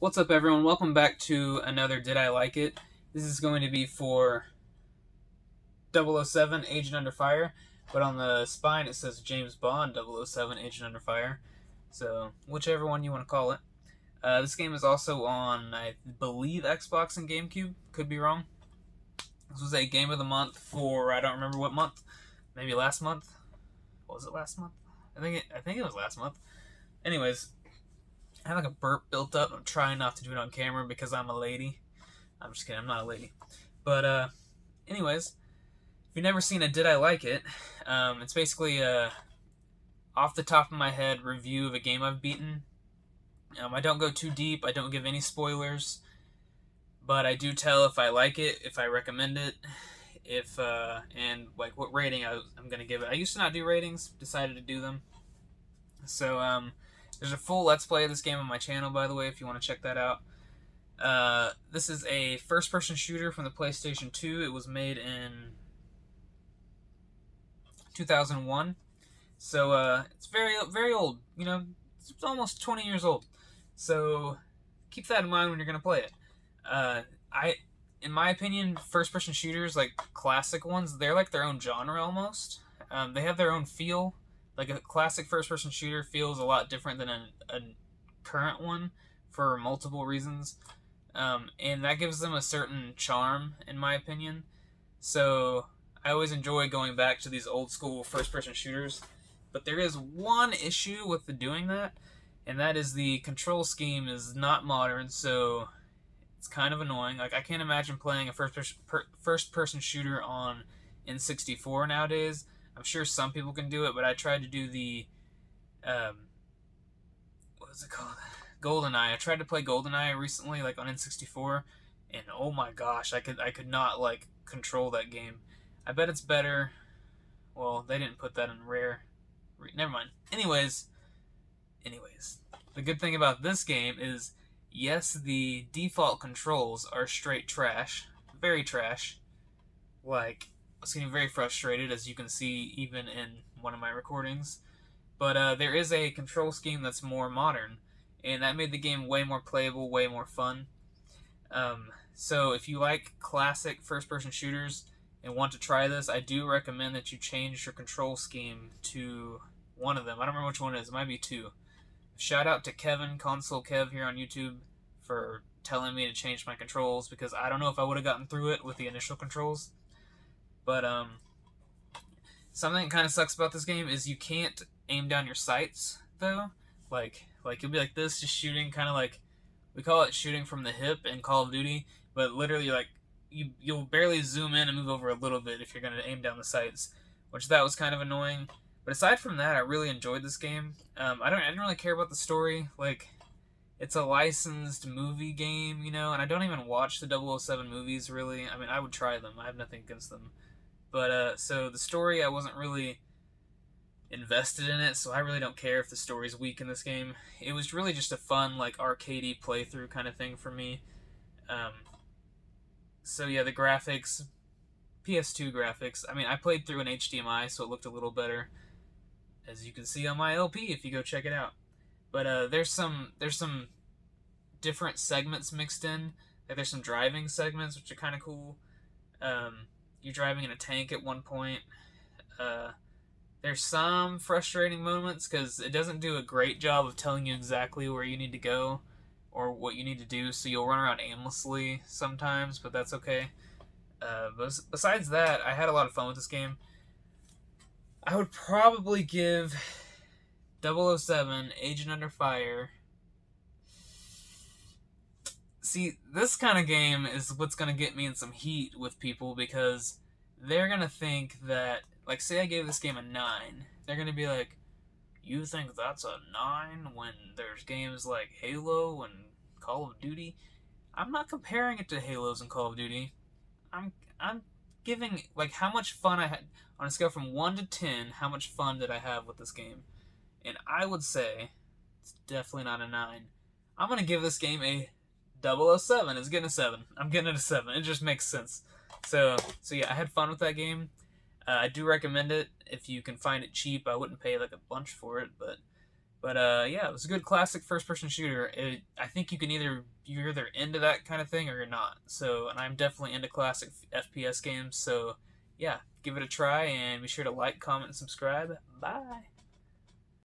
What's up, everyone? Welcome back to another Did I Like It? This is going to be for 007 Agent Under Fire, but on the spine it says James Bond 007 Agent Under Fire. So, whichever one you want to call it. This game is also on, I believe, Xbox and GameCube. Could be wrong. This was a game of the month for, I don't remember what month. Maybe last month? Was it last month? I think it was last month. Anyways, I have like a burp built up. I'm trying not to do it on camera because I'm a lady. I'm just kidding. I'm not a lady. But anyways, if you've never seen a Did I Like It, it's basically a off the top of my head review of a game I've beaten. I don't go too deep. I don't give any spoilers, but I do tell if I like it, if I recommend it, if and like what rating I'm gonna give it. I used to not do ratings. Decided to do them. So there's a full Let's Play of this game on my channel, by the way, if you want to check that out. This is a first-person shooter from the PlayStation 2. It was made in 2001. So it's very, very old. You know, it's almost 20 years old. So keep that in mind when you're going to play it. In my opinion, first-person shooters, like classic ones, they're like their own genre almost. They have their own feel. Like a classic first-person shooter feels a lot different than a current one for multiple reasons. And that gives them a certain charm, in my opinion. So I always enjoy going back to these old-school first-person shooters. But there is one issue with doing that, and that is the control scheme is not modern, so it's kind of annoying. Like, I can't imagine playing a first-person shooter on N64 nowadays. I'm sure some people can do it, but I tried to do the, what is it called? GoldenEye. I tried to play GoldenEye recently, like on N64, and oh my gosh, I could not like control that game. I bet it's better. Well, they didn't put that in rare. Never mind. Anyways, the good thing about this game is, yes, the default controls are straight trash, very trash. Like, I was getting very frustrated, as you can see even in one of my recordings. But there is a control scheme that's more modern, and that made the game way more playable, way more fun. So if you like classic first-person shooters and want to try this, I do recommend that you change your control scheme to one of them. I don't remember which one it is. It might be two. Shout out to Kevin, Console Kev here on YouTube, for telling me to change my controls, because I don't know if I would have gotten through it with the initial controls. But something that kind of sucks about this game is you can't aim down your sights, though. Like you'll be like this, just shooting, kind of like, we call it shooting from the hip in Call of Duty, but literally, like, you'll barely zoom in and move over a little bit if you're going to aim down the sights, which that was kind of annoying. But aside from that, I really enjoyed this game. I didn't really care about the story. Like, it's a licensed movie game, you know, and I don't even watch the 007 movies, really. I mean, I would try them. I have nothing against them. But, so the story, I wasn't really invested in it, so I really don't care if the story's weak in this game. It was really just a fun, like, arcadey playthrough kind of thing for me. So yeah, the graphics, PS2 graphics, I mean, I played through an HDMI, so it looked a little better, as you can see on my LP if you go check it out. But there's some different segments mixed in. Like, there's some driving segments, which are kind of cool. You're driving in a tank at one point. There's some frustrating moments because it doesn't do a great job of telling you exactly where you need to go or what you need to do, so you'll run around aimlessly sometimes, but that's okay. But besides that, I had a lot of fun with this game. I would probably give 007 Agent Under Fire. See, this kind of game is what's going to get me in some heat with people, because they're going to think that, like, say I gave this game a 9, they're going to be like, you think that's a 9 when there's games like Halo and Call of Duty? I'm not comparing it to Halos and Call of Duty. I'm giving, like, how much fun I had, on a scale from 1 to 10, how much fun did I have with this game? And I would say, it's definitely not a 9. I'm going to give this game a 007. It's getting a 7. I'm getting it a 7. It just makes sense. So yeah, I had fun with that game. I do recommend it if you can find it cheap. I wouldn't pay like a bunch for it, but But yeah, it was a good classic first-person shooter. I think you're either into that kind of thing or you're not. So, and I'm definitely into classic FPS games. So, yeah, give it a try and be sure to like, comment, and subscribe. Bye.